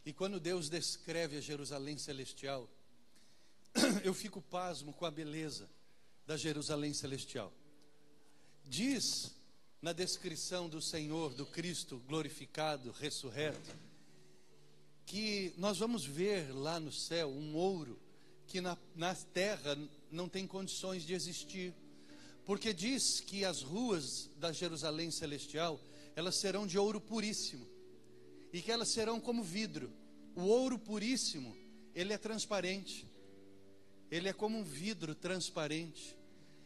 e quando Deus descreve a Jerusalém celestial, eu fico pasmo com a beleza da Jerusalém celestial. Diz na descrição do Senhor, do Cristo glorificado, ressurreto, que nós vamos ver lá no céu um ouro que na terra não tem condições de existir. Porque diz que as ruas da Jerusalém celestial, elas serão de ouro puríssimo, e que elas serão como vidro. O ouro puríssimo, ele é transparente, ele é como um vidro transparente.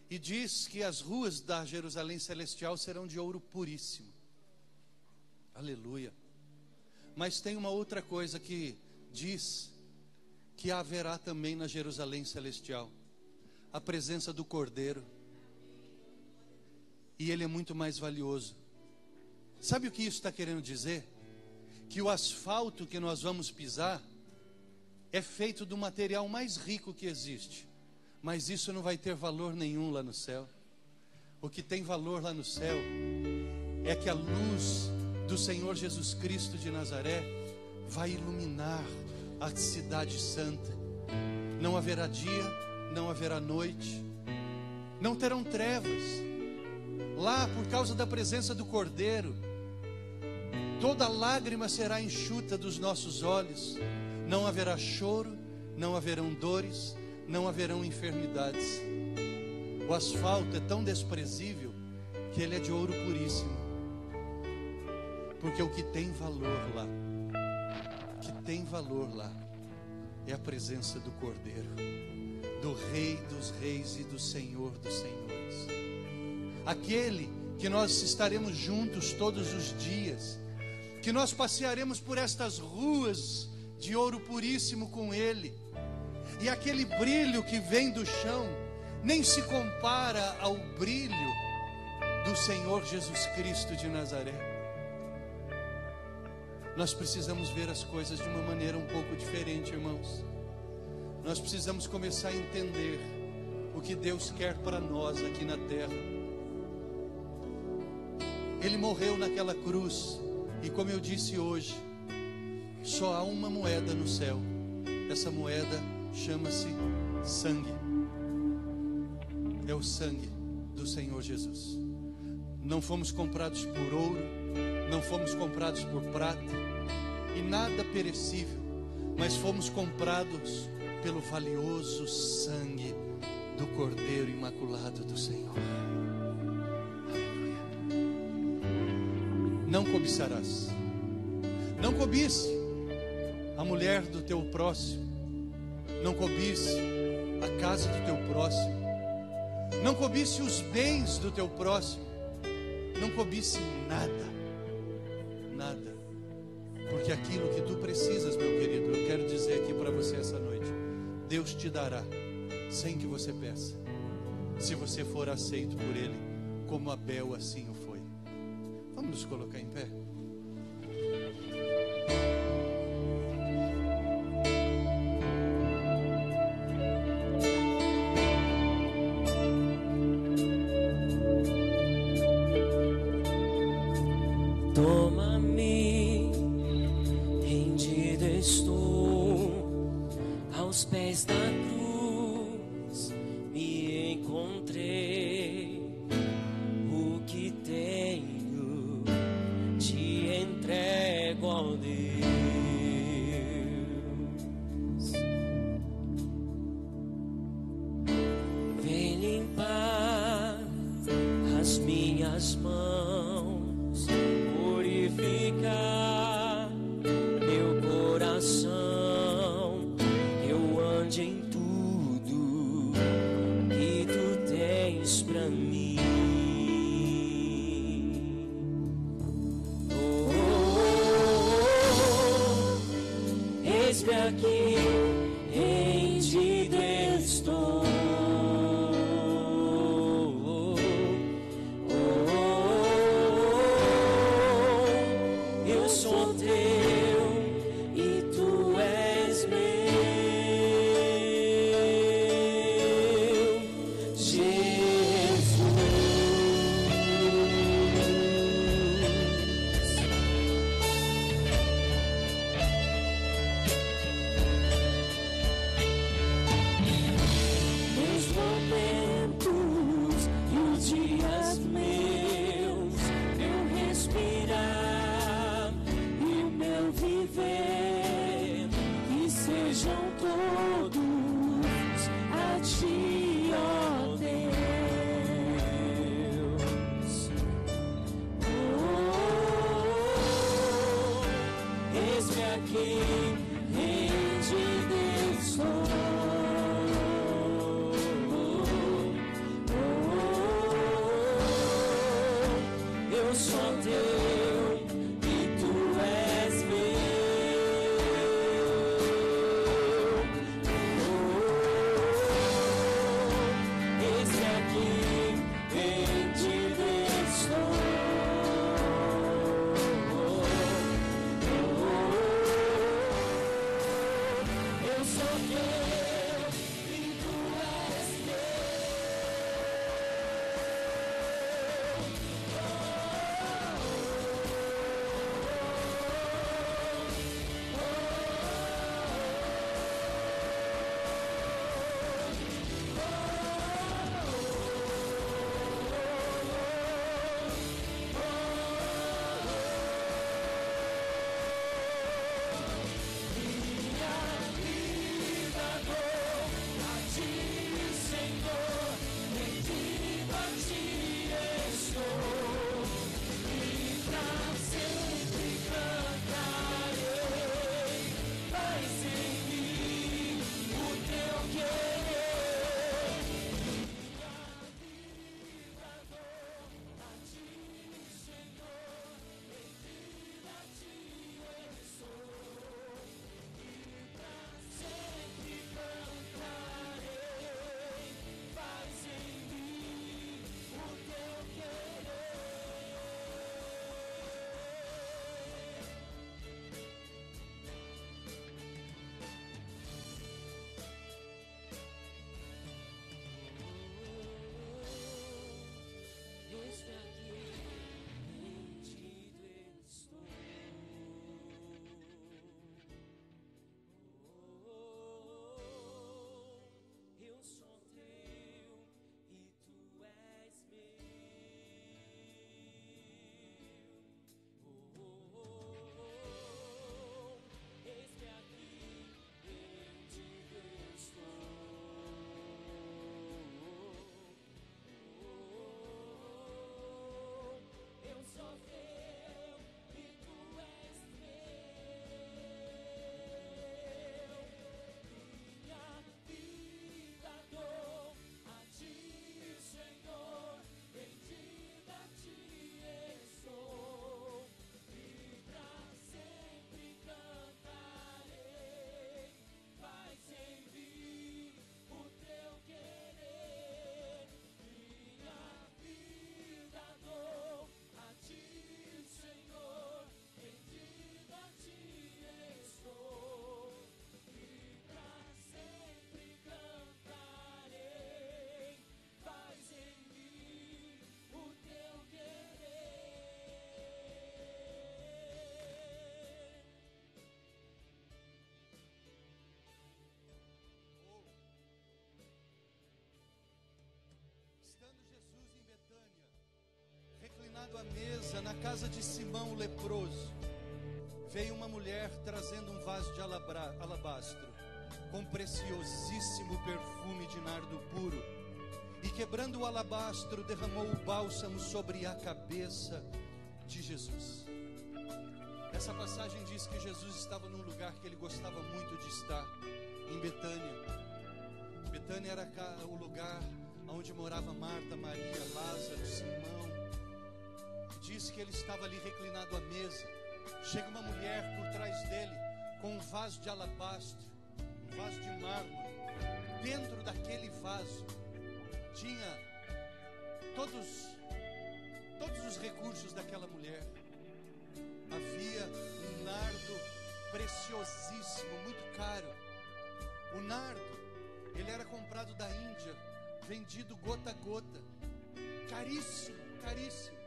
E diz que as ruas da Jerusalém celestial serão de ouro puríssimo. Aleluia. Mas tem uma outra coisa que diz que haverá também na Jerusalém celestial: a presença do Cordeiro. E ele é muito mais valioso. Sabe o que isso está querendo dizer? Que o asfalto que nós vamos pisar é feito do material mais rico que existe. Mas isso não vai ter valor nenhum lá no céu. O que tem valor lá no céu é que a luz do Senhor Jesus Cristo de Nazaré vai iluminar a cidade santa. Não haverá dia, não haverá noite, não terão trevas. Lá, por causa da presença do Cordeiro, toda lágrima será enxuta dos nossos olhos. Não haverá choro, não haverão dores, não haverão enfermidades. O asfalto é tão desprezível que ele é de ouro puríssimo. Porque o que tem valor lá, é a presença do Cordeiro, do Rei dos Reis e do Senhor dos Senhores. Aquele que nós estaremos juntos todos os dias, que nós passearemos por estas ruas de ouro puríssimo com Ele. E aquele brilho que vem do chão nem se compara ao brilho do Senhor Jesus Cristo de Nazaré. Nós precisamos ver as coisas de uma maneira um pouco diferente, irmãos. Nós precisamos começar a entender o que Deus quer para nós aqui na terra. Ele morreu naquela cruz, e como eu disse hoje, só há uma moeda no céu. Essa moeda chama-se sangue. É o sangue do Senhor Jesus. Não fomos comprados por ouro, não fomos comprados por prata e nada perecível, mas fomos comprados pelo valioso sangue do Cordeiro Imaculado do Senhor. não cobiçarás. Não cobice a mulher do teu próximo. Não cobice a casa do teu próximo. Não cobice os bens do teu próximo. Não cobice nada. Nada. Porque aquilo que tu precisas, meu querido, eu quero dizer aqui para você essa noite, Deus te dará, sem que você peça, se você for aceito por Ele, como Abel assim o foi. Vamos nos colocar em pé? Toma-me, rendido estou aos pés da cruz, me encontrei, o que tenho te entrego ao Deus. Vem limpar as minhas mãos, purificar meu coração, eu ande em tudo que tu tens pra mim. Oh, oh, oh, eis-me aqui, rendido estou. Eu sou teu e tu és meu, Jesus. Nos momentos e os dias meus, meu respirar e o meu viver, que sejam todos a ti, ó Deus. Oh, eis-me aqui, rendido estou. Eu sou teu e tu és meu. Esse aqui, rendido estou. Eu sou teu e tu és minha vida casa, na casa de Simão o leproso, veio uma mulher trazendo um vaso de alabastro, com preciosíssimo perfume de nardo puro, e quebrando o alabastro, derramou o bálsamo sobre a cabeça de Jesus. Essa passagem diz que Jesus estava num lugar que ele gostava muito de estar, em Betânia. Betânia era o lugar onde morava Marta, Maria, Lázaro, Simão. Diz que ele estava ali reclinado à mesa. Chega uma mulher por trás dele com um vaso de alabastro, um vaso de mármore. Dentro daquele vaso tinha todos os recursos daquela mulher. Havia um nardo preciosíssimo, muito caro. O nardo, ele era comprado da Índia, vendido gota a gota, caríssimo, caríssimo.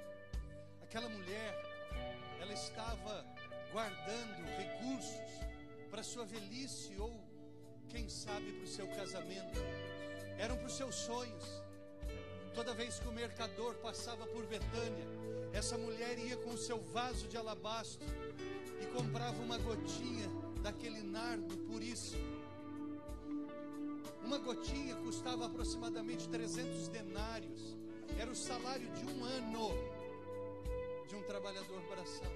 Aquela mulher, ela estava guardando recursos para sua velhice ou, quem sabe, para o seu casamento. Eram para os seus sonhos. Toda vez que o mercador passava por Betânia, essa mulher ia com o seu vaso de alabastro e comprava uma gotinha daquele nardo puríssimo. Uma gotinha custava aproximadamente 300 denários. Era o salário de um ano de um trabalhador braçal.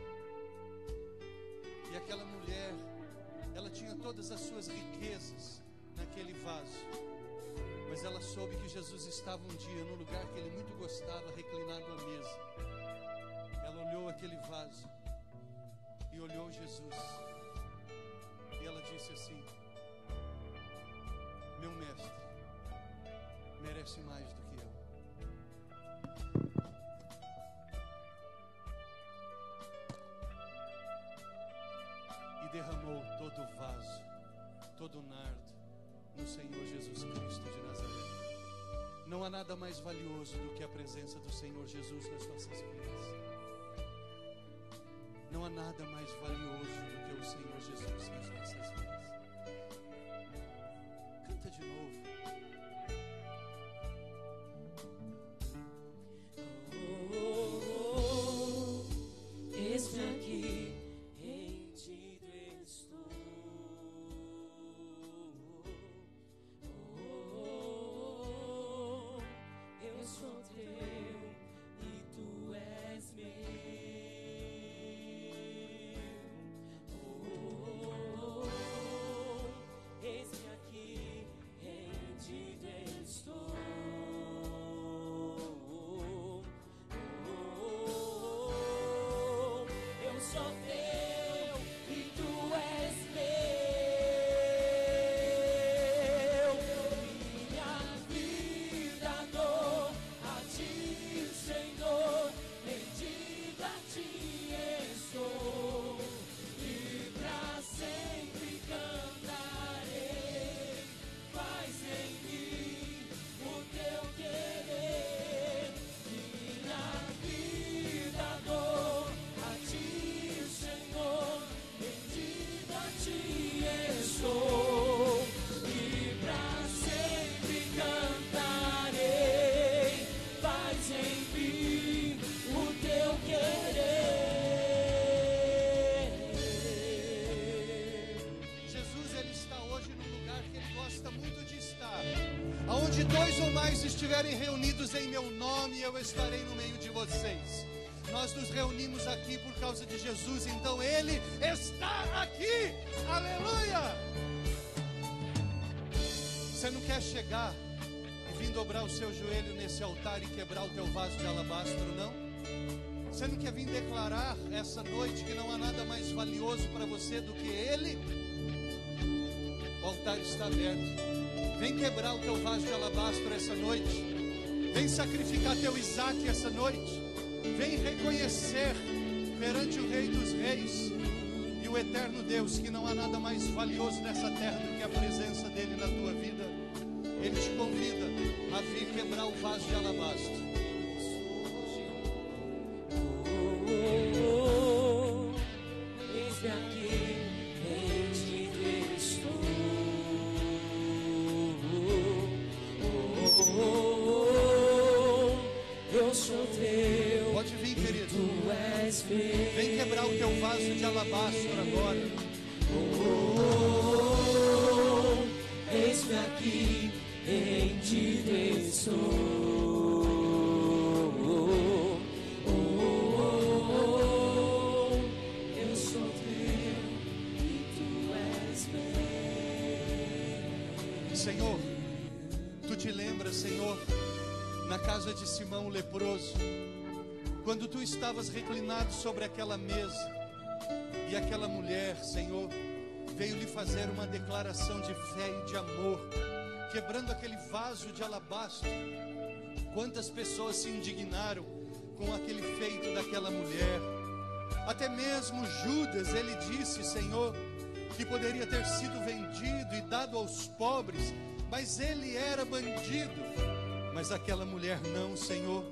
E aquela mulher, ela tinha todas as suas riquezas naquele vaso. Mas ela soube que Jesus estava um dia no lugar que ele muito gostava, reclinado à mesa. Ela olhou aquele vaso e olhou Jesus. E ela disse assim: meu mestre merece mais do que eu. E derramou todo o vaso, todo o nardo no Senhor Jesus Cristo de Nazaré. Não há nada mais valioso do que a presença do Senhor Jesus nas nossas vidas. Não há nada mais valioso do que o Senhor Jesus nas nossas vidas. Canta de novo. Eis-me aqui, rendido estou. Eu sou teu e tu és meu. Eis-me aqui, rendido estou. Eu sou teu e tu és meu. Minha vida dou a ti, Senhor, rendida a ti estou. E pra sempre cantarei. Faz em mim o teu querer. Minha vida dou a ti, Senhor, rendida a ti estou. E pra sempre cantarei. Faz em mim o teu querer. Jesus, ele está hoje num lugar que ele gosta muito de estar. Aonde dois ou mais estiverem reunidos em meu nome, eu estarei no meio de vocês. Nós nos reunimos aqui por causa de Jesus, então ele está aqui. Aleluia! Você não quer chegar e vir dobrar o seu joelho nesse altar e quebrar o teu vaso de alabastro, não? Você não quer vir declarar essa noite que não há nada mais valioso para você do que ele? O altar está aberto. Vem quebrar o teu vaso de alabastro essa noite. Vem sacrificar teu Isaac essa noite. Vem reconhecer perante o Rei dos Reis e o eterno Deus que não há nada mais valioso nessa terra do que a presença dele na tua vida. Ele te convida a vir quebrar o vaso de alabastro. Eis-me aqui, rendido estou. Eu sou teu. Pode vir, querido. Tu és és fiel. Vem quebrar o teu vaso de alabastro agora. Eis-me aqui, em ti estou. Eu sou teu e tu és meu. Senhor, tu te lembras, Senhor, na casa de Simão o leproso, quando tu estavas reclinado sobre aquela mesa e aquela mulher, Senhor, veio lhe fazer uma declaração de fé e de amor, quebrando aquele vaso de alabastro. Quantas pessoas se indignaram com aquele feito daquela mulher. Até mesmo Judas, ele disse, Senhor, que poderia ter sido vendido e dado aos pobres, mas ele era bandido. Mas aquela mulher não, Senhor.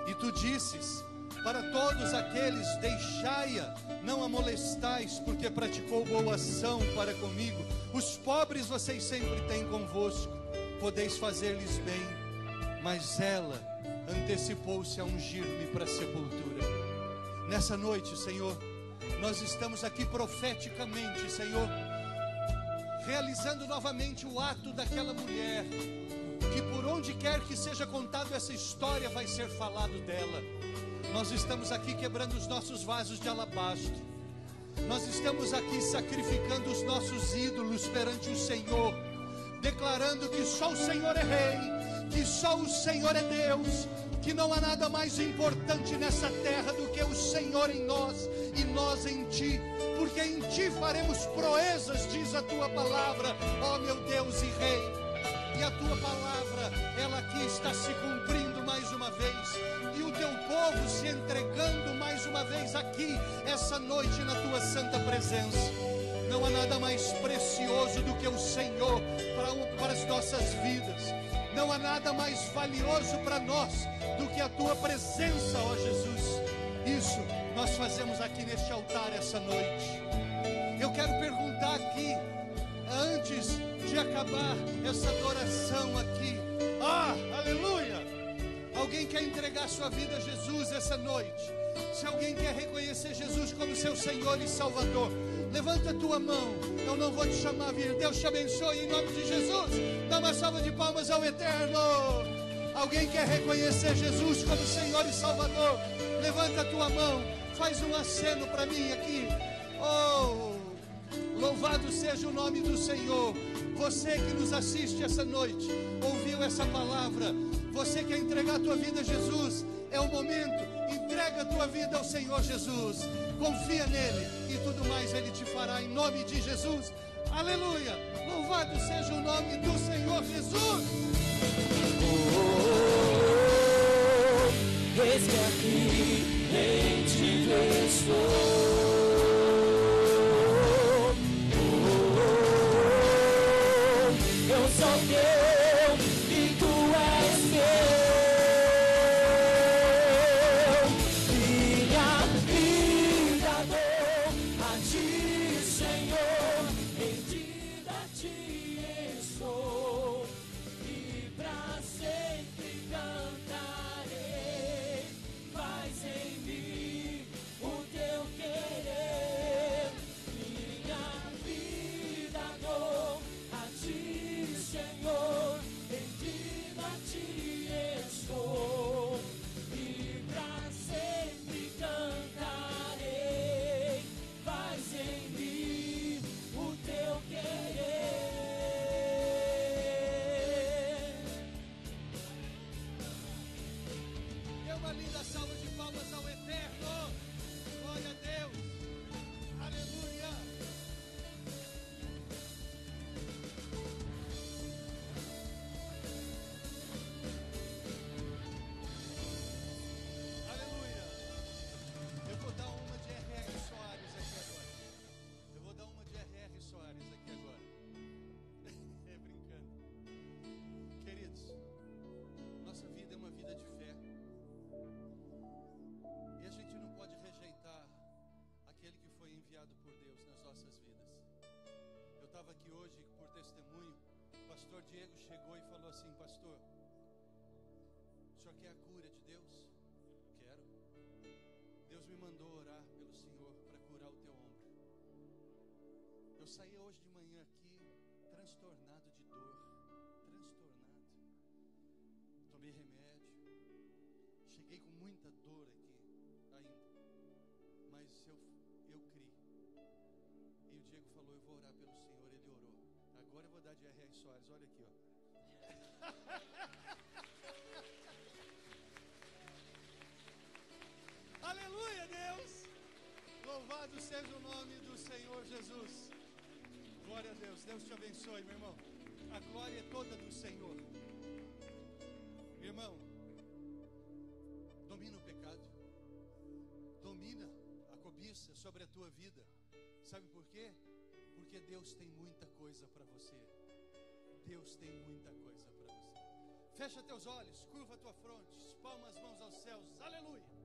E tu disses para todos aqueles: deixai-a, não a molestais, porque praticou boa ação para comigo. Os pobres vocês sempre têm convosco, podeis fazer-lhes bem. Mas ela antecipou-se a ungir-me para a sepultura. Nessa noite, Senhor, nós estamos aqui profeticamente, Senhor, realizando novamente o ato daquela mulher, que por onde quer que seja contado essa história, vai ser falado dela. Nós estamos aqui quebrando os nossos vasos de alabastro. Nós estamos aqui sacrificando os nossos ídolos perante o Senhor, declarando que só o Senhor é Rei, que só o Senhor é Deus, que não há nada mais importante nessa terra do que o Senhor em nós e nós em Ti, porque em Ti faremos proezas, diz a Tua palavra, ó meu Deus e Rei. E a Tua palavra, ela aqui está se cumprindo mais uma vez, e o Teu povo se entregando mais uma vez aqui, essa noite na Tua santa presença. Não há nada mais precioso do que o Senhor para as nossas vidas. Não há nada mais valioso para nós do que a Tua presença, ó Jesus. Isso nós fazemos aqui neste altar essa noite. Eu quero perguntar aqui, antes de acabar essa adoração aqui, aleluia! Alguém quer entregar sua vida a Jesus essa noite? Se alguém quer reconhecer Jesus como seu Senhor e Salvador, levanta a tua mão. Eu não vou te chamar a vir. Deus te abençoe em nome de Jesus. Dá uma salva de palmas ao Eterno. Alguém quer reconhecer Jesus como Senhor e Salvador? Levanta a tua mão. Faz um aceno para mim aqui. Oh, louvado seja o nome do Senhor. Você que nos assiste essa noite, ouviu essa palavra, você quer entregar a tua vida a Jesus, é o momento. Entrega a tua vida ao Senhor Jesus, confia nele e tudo mais ele te fará em nome de Jesus. Aleluia, louvado seja o nome do Senhor Jesus. Eis-me aqui, em ti estou. Eu sou teu e tu és meu. Minha vida dou a ti, Senhor. Rendida a ti estou. E pra sempre cantarei. Faz em mim o teu querer. Minha vida dou a ti, Senhor, rendida a ti estou, e pra sempre cantarei. Faz em mim o teu querer. Dê uma linda salva de palmas ao Eterno. Glória a Deus. Aleluia. Aleluia. Eu vou dar uma de R.R. Soares aqui agora. É brincando. Queridos, nossa vida é uma vida de fé. E a gente não pode rejeitar aquele que foi enviado por Deus nas nossas vidas. Eu estava aqui hoje por testemunho. O pastor Diego chegou e falou assim: pastor, o senhor quer a cura de Deus? Quero. Deus me mandou orar pelo Senhor para curar o teu ombro. Eu saí hoje de manhã aqui transtornado de dor, transtornado. Tomei remédio, cheguei com muita dor aqui ainda, mas eu criei. E o Diego falou: eu vou orar pelo Senhor. Ele orou. Agora eu vou dar de R.R. Soares. Olha aqui, ó. Aleluia, Deus. Louvado seja o nome do Senhor Jesus. Glória a Deus. Deus te abençoe, meu irmão. A glória é toda do Senhor. Meu irmão, domina o pecado, domina a cobiça sobre a tua vida. Sabe por quê? Porque Deus tem muita coisa para você. Deus tem muita coisa para você. Fecha teus olhos, curva a tua fronte, espalma as mãos aos céus. Aleluia.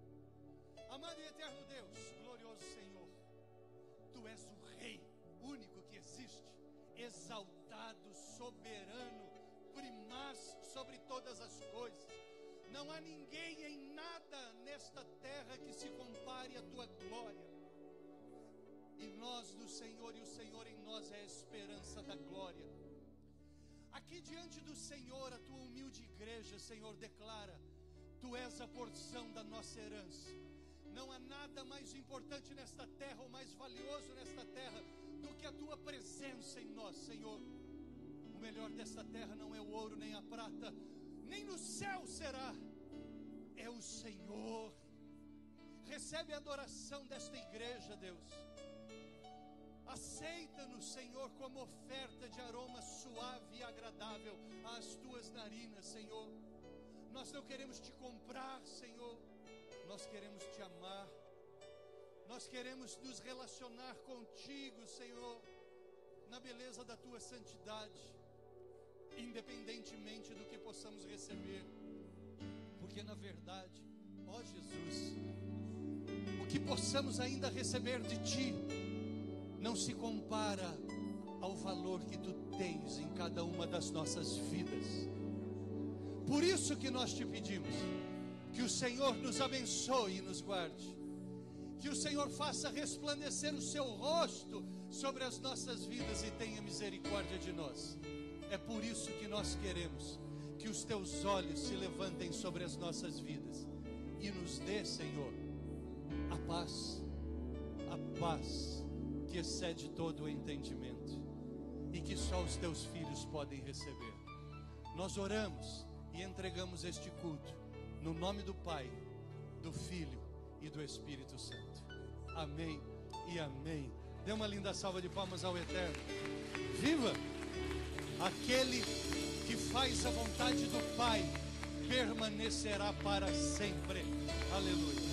Amado e eterno Deus, glorioso Senhor, Tu és o Rei único que existe, exaltado, soberano, primaz sobre todas as coisas. Não há ninguém em nada nesta terra que se compare à Tua glória. E nós do Senhor, e o Senhor em nós é a esperança da glória. Aqui diante do Senhor, a Tua humilde igreja, Senhor, declara: Tu és a porção da nossa herança. Não há nada mais importante nesta terra, ou mais valioso nesta terra, do que a Tua presença em nós, Senhor. O melhor desta terra não é o ouro, nem a prata, nem no céu será. É o Senhor. Recebe a adoração desta igreja, Deus. Aceita-nos, Senhor, como oferta de aroma suave e agradável às Tuas narinas, Senhor. Nós não queremos Te comprar, Senhor. Nós queremos Te amar. Nós queremos nos relacionar contigo, Senhor, na beleza da Tua santidade, independentemente do que possamos receber. Porque na verdade, ó Jesus, o que possamos ainda receber de Ti não se compara ao valor que Tu tens em cada uma das nossas vidas. Por isso que nós Te pedimos que o Senhor nos abençoe e nos guarde, que o Senhor faça resplandecer o Seu rosto sobre as nossas vidas e tenha misericórdia de nós. É por isso que nós queremos que os Teus olhos se levantem sobre as nossas vidas e nos dê, Senhor, a paz que excede todo o entendimento e que só os Teus filhos podem receber. Nós oramos e entregamos este culto no nome do Pai, do Filho e do Espírito Santo. Amém e amém. Dê uma linda salva de palmas ao Eterno. Viva! Aquele que faz a vontade do Pai permanecerá para sempre. Aleluia.